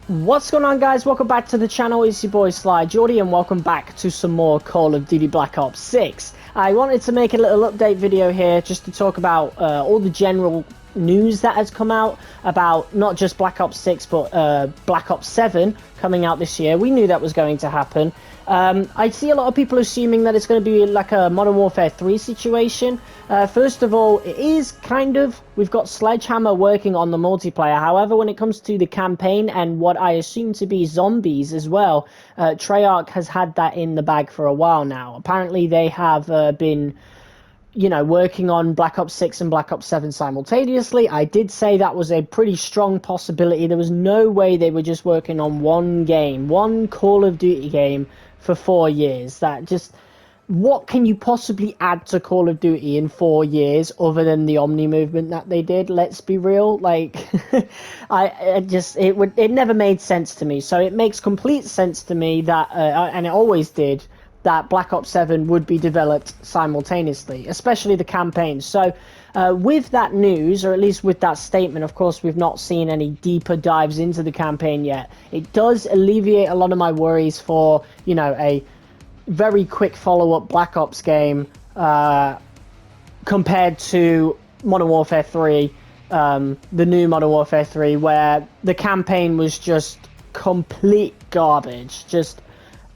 What's going on, guys? Welcome back to the channel. It's your boy Sly Jordy, and welcome back to some more Call of Duty Black Ops 6. I wanted to make a little update video here just to talk about all the general news that has come out about not just Black Ops 6 but Black Ops 7 coming out this year. We knew that was going to happen. I see a lot of people assuming that it's going to be like a Modern Warfare 3 situation. First of all, it is kind of, we've got Sledgehammer working on the multiplayer. However, when it comes to the campaign and what I assume to be zombies as well, Treyarch has had that in the bag for a while now. Apparently they have been working on Black Ops 6 and Black Ops 7 simultaneously. I did say that was a pretty strong possibility. There was no way they were just working on one game, one Call of Duty game for 4 years. That just, what can you possibly add to Call of Duty in 4 years other than the Omni movement that they did? Let's be real. Like, it never made sense to me. So it makes complete sense to me that, and it always did, that Black Ops 7 would be developed simultaneously, especially the campaign. So with that news, or at least with that statement, of course, we've not seen any deeper dives into the campaign yet. It does alleviate a lot of my worries for, a very quick follow-up Black Ops game compared to Modern Warfare 3, the new Modern Warfare 3, where the campaign was just complete garbage.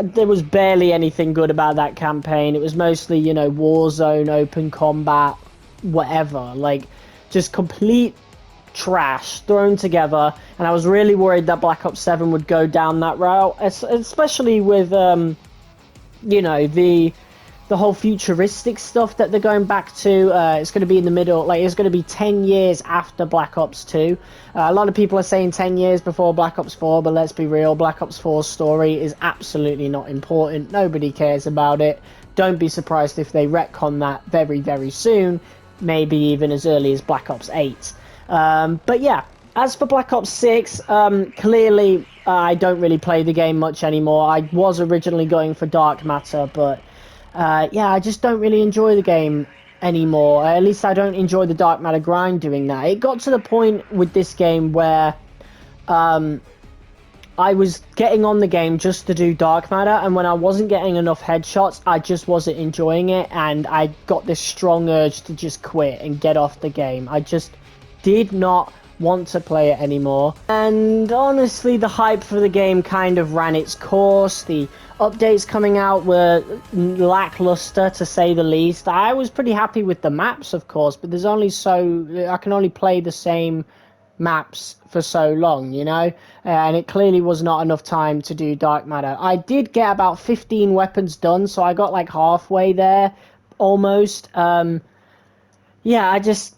There was barely anything good about that campaign. It was mostly, Warzone, open combat, whatever. Like, just complete trash thrown together. And I was really worried that Black Ops 7 would go down that route, especially with, the whole futuristic stuff that they're going back to. It's going to be in the middle, like it's going to be 10 years after Black Ops 2. A lot of people are saying 10 years before Black Ops 4, but let's be real, Black Ops 4's story is absolutely not important. Nobody cares about it. Don't be surprised if they retcon that very, very soon, maybe even as early as Black Ops 8. But yeah, as for Black Ops 6, clearly I don't really play the game much anymore. I was originally going for Dark Matter, but yeah, I just don't really enjoy the game anymore. At least I don't enjoy the Dark Matter grind doing that. It got to the point with this game where I was getting on the game just to do Dark Matter, and when I wasn't getting enough headshots, I just wasn't enjoying it, and I got this strong urge to just quit and get off the game. I just did not want to play it anymore, and honestly the hype for the game kind of ran its course. The updates coming out were lackluster, to say the least. I was pretty happy with the maps, of course, but there's only I can only play the same maps for so long, and it clearly was not enough time to do Dark Matter. I did get about 15 weapons done, so I got like halfway there almost. Yeah, I just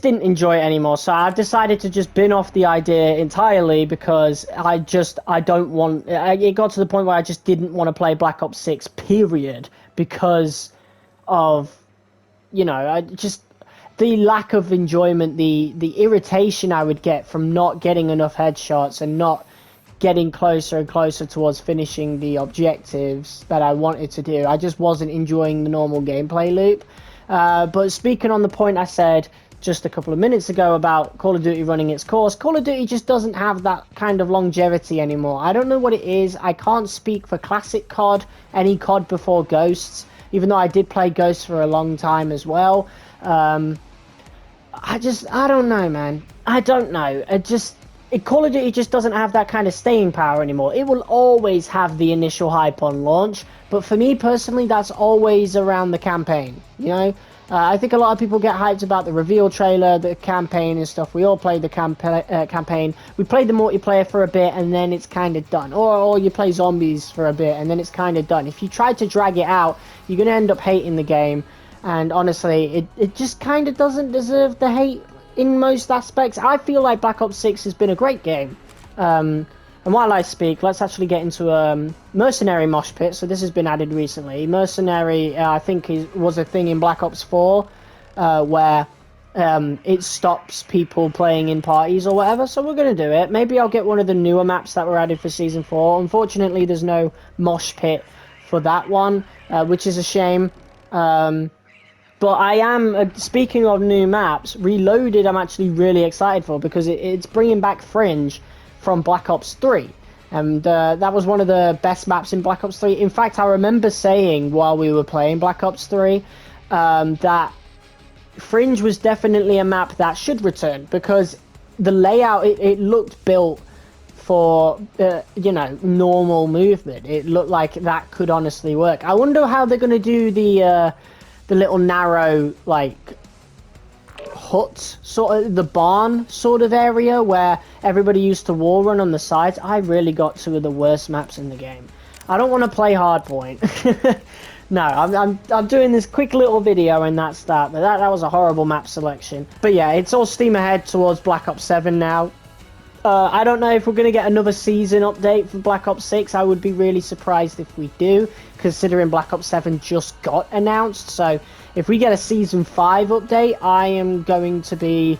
didn't enjoy it anymore, so I've decided to just bin off the idea entirely, because I don't want it. Got to the point where I just didn't want to play Black Ops 6, period, because of the lack of enjoyment, the irritation I would get from not getting enough headshots and not getting closer and closer towards finishing the objectives that I wanted to do. I just wasn't enjoying the normal gameplay loop. But speaking on the point I said just a couple of minutes ago about Call of Duty running its course, Call of Duty just doesn't have that kind of longevity anymore. I don't know what it is. I can't speak for classic COD, any COD before Ghosts, even though I did play Ghosts for a long time as well. I don't know, man. I don't know. Call of Duty just doesn't have that kind of staying power anymore. It will always have the initial hype on launch, but for me personally, that's always around the campaign, I think a lot of people get hyped about the reveal trailer, the campaign and stuff. We all played the campaign. We played the multiplayer for a bit, and then it's kind of done. Or you play zombies for a bit, and then it's kind of done. If you try to drag it out, you're going to end up hating the game. And honestly, it just kind of doesn't deserve the hate in most aspects. I feel like Black Ops 6 has been a great game. And while I speak, let's actually get into Mercenary Mosh Pit. So this has been added recently. Mercenary, I think, was a thing in Black Ops 4 where it stops people playing in parties or whatever. So we're going to do it. Maybe I'll get one of the newer maps that were added for Season 4. Unfortunately, there's no Mosh Pit for that one, which is a shame. But I am, speaking of new maps, Reloaded I'm actually really excited for, because it's bringing back Fringe. from Black Ops 3. And that was one of the best maps in Black Ops 3. In fact, I remember saying while we were playing Black Ops 3 that Fringe was definitely a map that should return, because the layout, it looked built for, you know, normal movement. It looked like that could honestly work. I wonder how they're going to do the little narrow, like, hut, sort of the barn sort of area where everybody used to wall run on the sides. I really got two of the worst maps in the game. I don't want to play Hardpoint. No, I'm doing this quick little video and that's that. But that was a horrible map selection. But yeah, it's all steam ahead towards Black Ops 7 now. I don't know if we're going to get another season update for Black Ops 6. I would be really surprised if we do, considering Black Ops 7 just got announced. So if we get a Season 5 update, I am going to be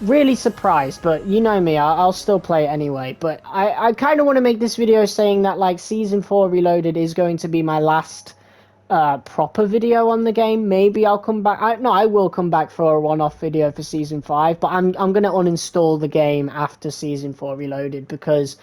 really surprised. But you know me, I'll still play it anyway. But I kind of want to make this video saying that, like, Season 4 Reloaded is going to be my last proper video on the game. Maybe I'll come back. I will come back for a one-off video for Season 5, but I'm going to uninstall the game after Season 4 Reloaded, because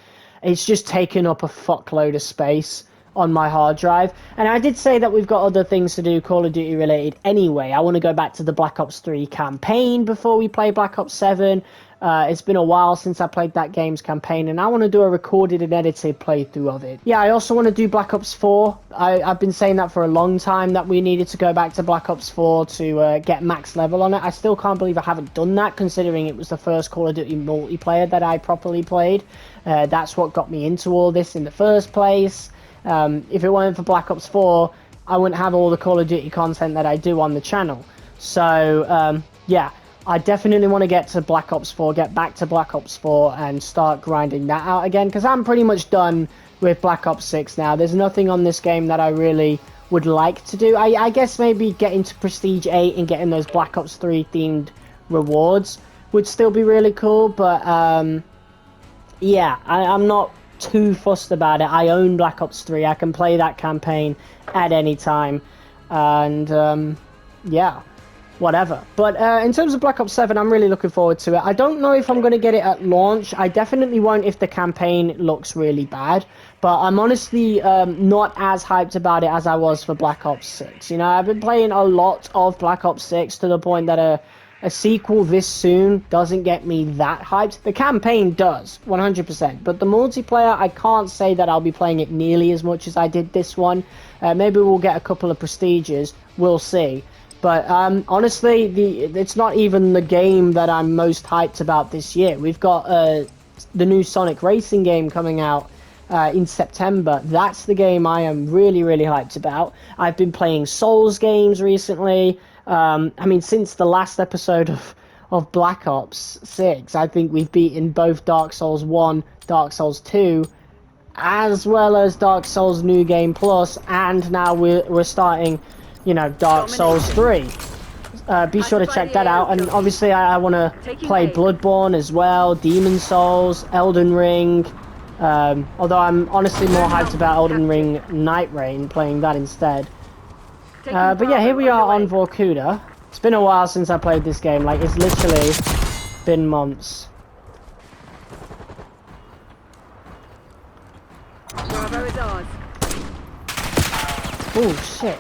it's just taken up a fuckload of space on my hard drive. And I did say that we've got other things to do Call of Duty related anyway. I want to go back to the Black Ops 3 campaign before we play Black Ops 7. It's been a while since I played that game's campaign, and I want to do a recorded and edited playthrough of it. Yeah, I also want to do Black Ops 4. I've been saying that for a long time, that we needed to go back to Black Ops 4 to get max level on it. I still can't believe I haven't done that, considering it was the first Call of Duty multiplayer that I properly played. That's what got me into all this in the first place. If it weren't for Black Ops 4, I wouldn't have all the Call of Duty content that I do on the channel. So, yeah. I definitely want to get to Black Ops 4, get back to Black Ops 4 and start grinding that out again, because I'm pretty much done with Black Ops 6 now. There's nothing on this game that I really would like to do. I guess maybe getting to Prestige 8 and getting those Black Ops 3 themed rewards would still be really cool, but yeah, I'm not too fussed about it. I own Black Ops 3. I can play that campaign at any time, and yeah. Whatever. But in terms of Black Ops 7, I'm really looking forward to it. I don't know if I'm going to get it at launch. I definitely won't if the campaign looks really bad. But I'm honestly not as hyped about it as I was for Black Ops 6. You know, I've been playing a lot of Black Ops 6 to the point that a sequel this soon doesn't get me that hyped. The campaign does, 100%. But the multiplayer, I can't say that I'll be playing it nearly as much as I did this one. Maybe we'll get a couple of prestiges. We'll see. But honestly, it's not even the game that I'm most hyped about this year. We've got the new Sonic Racing game coming out in September. That's the game I am really, really hyped about. I've been playing Souls games recently. I mean, since the last episode of Black Ops 6, I think we've beaten both Dark Souls 1, Dark Souls 2, as well as Dark Souls New Game Plus, and now we're starting, you know, Dark Souls 3. Be sure to check that out. And obviously I want to play Bloodborne as well, Demon Souls, Elden Ring. Although I'm honestly more hyped about Elden Ring Night Rain, playing that instead. But yeah, here we are on Vorkuta. It's been a while since I played this game. Like, it's literally been months. Bravo is ours. Oh shit.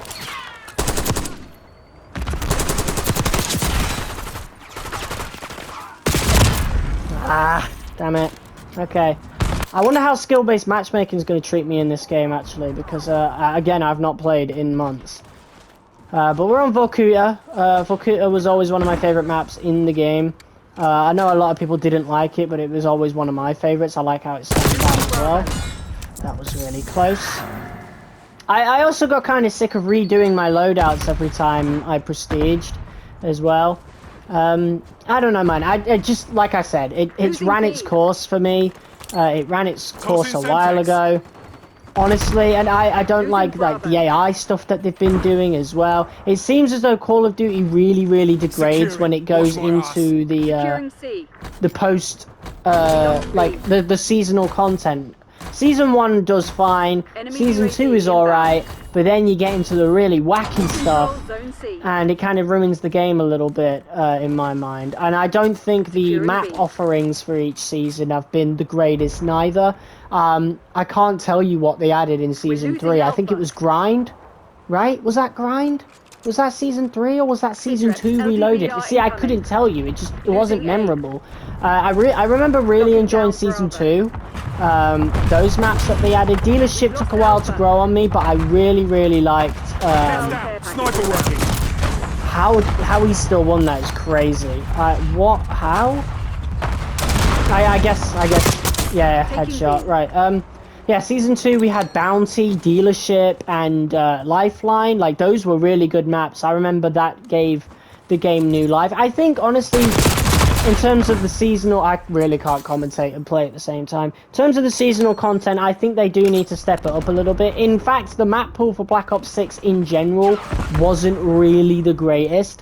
Ah, damn it. Okay. I wonder how skill-based matchmaking is going to treat me in this game, actually, because, again, I've not played in months. But we're on Vorkuta. Vorkuta was always one of my favourite maps in the game. I know a lot of people didn't like it, but it was always one of my favourites. I like how it stands out as well. That was really close. I also got kind of sick of redoing my loadouts every time I prestiged as well. I don't know, man. I just, like I said, it's ran its course for me. It ran its course a while ago, honestly, and I don't like the AI stuff that they've been doing as well. It seems as though Call of Duty really degrades when it goes into the post, like the seasonal content. Season 1 does fine, Season 2 is alright, but then you get into the really wacky stuff, Zone C. and it kind of ruins the game a little bit in my mind. And I don't think the Securing map B. offerings for each season have been the greatest neither. I can't tell you what they added in season losing 3. I think it Alpha. was Grind, right? Was that Grind? Was that season 3 or was that season 2 Reloaded? LTVR See, I incoming. couldn't tell you. It wasn't Losing A. memorable. I remember really Locking enjoying down season Bravo. 2. Those maps that they added. Dealership We've took a lost while to Alpha. ground on me, but I really liked Care Sniper package. working. how he still won that is crazy. What? How? I guess yeah, Taking headshot. B. Right. Yeah, season 2 we had Bounty, Dealership, and Lifeline. Like those were really good maps. I remember that gave the game new life. I think honestly, in terms of the seasonal, I really can't commentate and play at the same time. In terms of the seasonal content, I think they do need to step it up a little bit. In fact, the map pool for Black Ops 6 in general wasn't really the greatest.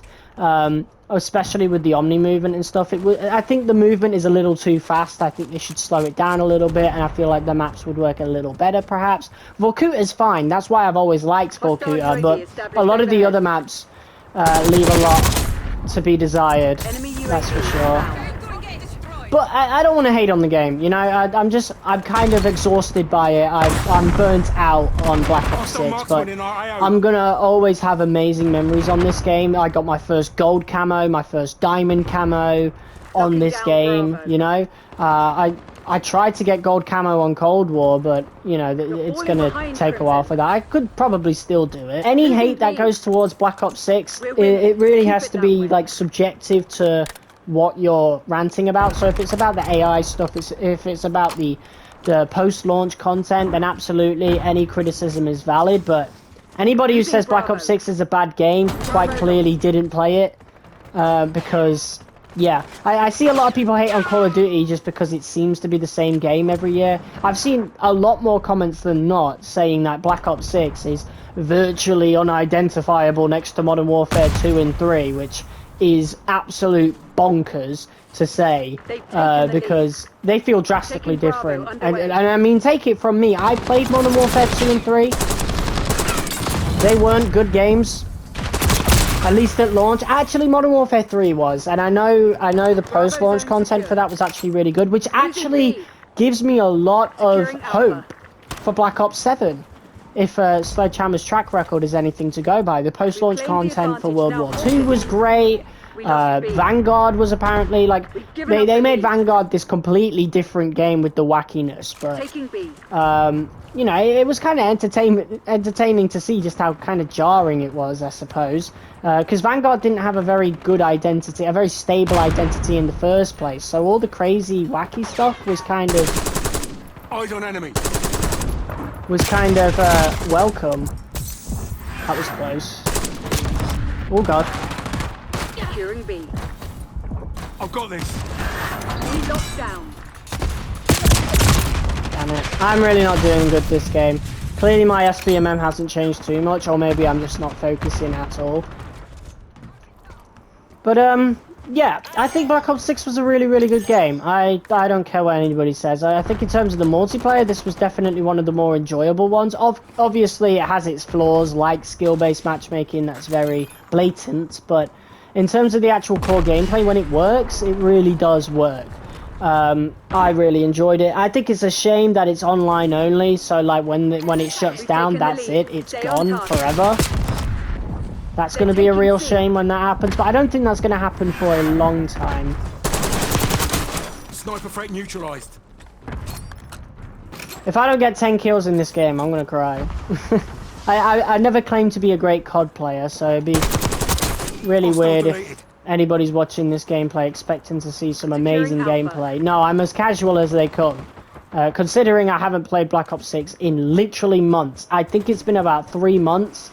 Especially with the Omni movement and stuff. I think the movement is a little too fast. I think they should slow it down a little bit, and I feel like the maps would work a little better, perhaps. Vorkuta is fine. That's why I've always liked Hostile Vorkuta, UAV but established a lot of the overhead. other maps leave a lot to be desired. Enemy UAV That's for sure. inbound. But I don't want to hate on the game, you know. I'm kind of exhausted by it. I'm burnt out on Black Ops Hostile 6, but marksman in our AO. I'm gonna always have amazing memories on this game. I got my first gold camo, my first diamond camo on Locking this down game, Bravo. you know. I tried to get gold camo on Cold War, but you know it's falling gonna behind, take a while Crimson. for that. I could probably still do it. Any Losing hate that B. goes towards Black Ops 6, We're winning. it really Keep has it to that be way. like subjective to what you're ranting about. So if it's about the AI stuff, if it's about the post-launch content, then absolutely any criticism is valid. But anybody who Losing says Black Bravo. Ops 6 is a bad game quite Bravo clearly lost. didn't play it because yeah, I see a lot of people hate on Call of Duty just because it seems to be the same game every year. I've seen a lot more comments than not saying that Black Ops 6 is virtually unidentifiable next to Modern Warfare 2 and 3, which is absolute bonkers to say They've taken the because they feel drastically Taking Bravo different. And underway. I mean, take it from me, I played Modern Warfare 2 and 3. They weren't good games, at least at launch. Actually, Modern Warfare 3 was, and I know the post-launch zone content secured. for that was actually really good, which actually B. gives me a lot of Securing Alpha. hope for Black Ops 7. If Sledgehammer's track record is anything to go by, the post-launch Reclaim the content for advantage, World now War hold II it. was great. We lost B. Vanguard was apparently like given up they the made lead. Vanguard this completely different game with the wackiness, but Taking B. you know, it was kind of entertaining to see just how kind of jarring it was, I suppose, because Vanguard didn't have a very good identity, a very stable identity in the first place. So all the crazy, wacky stuff was kind of Eyes on enemy. welcome. That was close. Oh god. Securing B. I've got this. B locked down. Damn it. I'm really not doing good this game. Clearly my SBMM hasn't changed too much, or maybe I'm just not focusing at all. But, yeah, I think Black Ops 6 was a really good game. I don't care what anybody says. I think in terms of the multiplayer, this was definitely one of the more enjoyable ones. Obviously, it has its flaws, like skill-based matchmaking, that's very blatant, but in terms of the actual core gameplay, when it works, it really does work. I really enjoyed it. I think it's a shame that it's online only, so like when it shuts We've down, taken the that's lead. it. It's Stay on gone target. forever. That's going to be a real shame when that happens, but I don't think that's going to happen for a long time. Sniper threat neutralized. If I don't get 10 kills in this game, I'm going to cry. I never claimed to be a great COD player, so it'd be really Hostile weird deleted. if anybody's watching this gameplay expecting to see some amazing Securing Alpha. gameplay. No, I'm as casual as they come. Considering I haven't played Black Ops 6 in literally months. I think it's been about 3 months.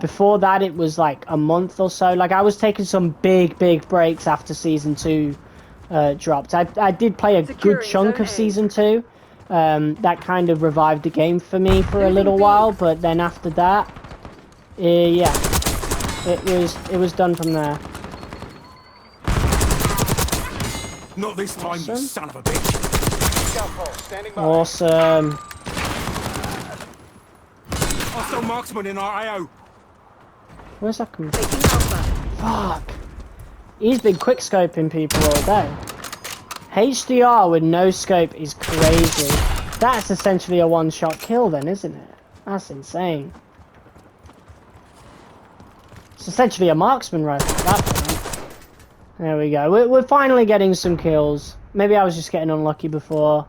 Before that, it was like a month or so. Like, I was taking some big breaks after Season 2 dropped. I did play a good Securing chunk Zone of A. Season 2. That kind of revived the game for me for a Losing little B. while, but then after that, yeah, it was done from there. Not this time, you Awesome. son of a bitch. Scout pulse, standing by. Awesome. Hostile marksman in our AO. Where's that coming from? Taking Alpha. Fuck. He's been quick scoping people all day. HDR with no scope is crazy. That's essentially a one-shot kill then, isn't it? That's insane. It's essentially a marksman rifle at that point. There we go. We're finally getting some kills. Maybe I was just getting unlucky before.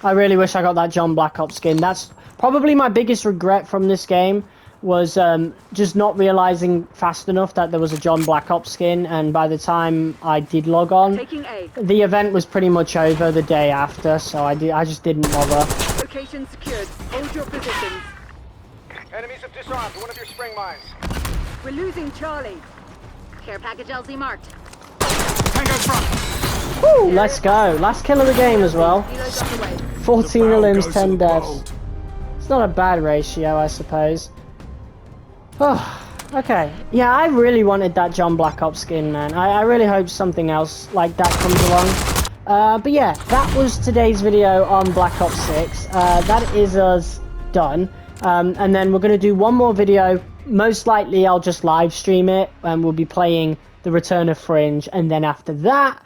I really wish I got that John Black Ops skin. That's probably my biggest regret from this game, was just not realizing fast enough that there was a John Black Ops skin, and by the time I did log on, Taking A. the event was pretty much over the day after, so I just didn't bother. Location secured. Hold your positions. Enemies have disarmed one of your spring mines. We're losing Charlie. Care package LZ marked. Tango front. Woo, let's go. Last kill of the game as well. Helo's on the way. 14 Barrel elims, goes 10 to the deaths. bold. It's not a bad ratio, I suppose. Oh, okay. Yeah, I really wanted that John Black Ops skin, man. I really hope something else like that comes along. But yeah, that was today's video on Black Ops 6. That is us done. And then we're going to do one more video. Most likely I'll just live stream it, and we'll be playing The Return of Fringe. And then after that,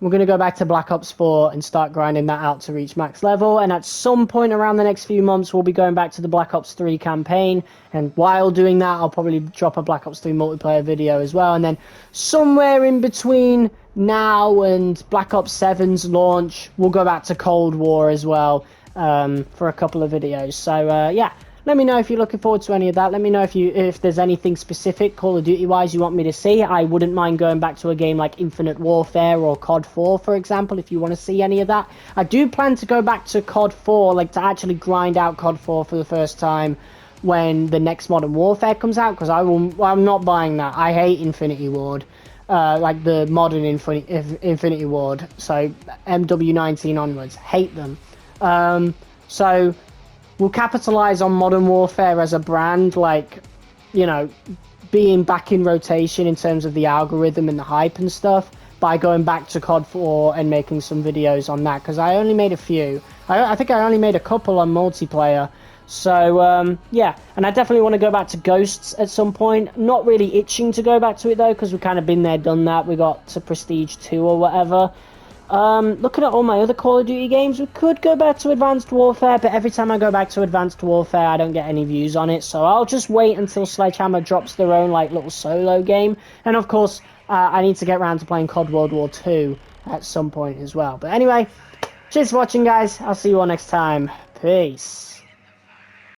we're going to go back to Black Ops 4 and start grinding that out to reach max level. And at some point around the next few months, we'll be going back to the Black Ops 3 campaign. And while doing that, I'll probably drop a Black Ops 3 multiplayer video as well. And then somewhere in between now and Black Ops 7's launch, we'll go back to Cold War as well for a couple of videos. So, yeah. Let me know if you're looking forward to any of that. Let me know if there's anything specific Call of Duty wise you want me to see. I wouldn't mind going back to a game like Infinite Warfare or COD 4, for example, if you want to see any of that. I do plan to go back to COD 4, like to actually grind out COD 4 for the first time when the next Modern Warfare comes out, because I'm not buying that. I hate Infinity Ward, like the modern Infinity Ward. So MW19 onwards, hate them. So we'll capitalize on Modern Warfare as a brand, like, you know, being back in rotation in terms of the algorithm and the hype and stuff, by going back to COD 4 and making some videos on that, because I only made a few. I think I only made a couple on multiplayer. So, yeah, and I definitely want to go back to Ghosts at some point. Not really itching to go back to it, though, because we've kind of been there, done that. We got to Prestige 2 or whatever. Looking at all my other Call of Duty games, we could go back to Advanced Warfare, but every time I go back to Advanced Warfare, I don't get any views on it, so I'll just wait until Sledgehammer drops their own, like, little solo game. And, of course, I need to get around to playing COD World War 2 at some point as well. But anyway, cheers for watching, guys. I'll see you all next time. Peace.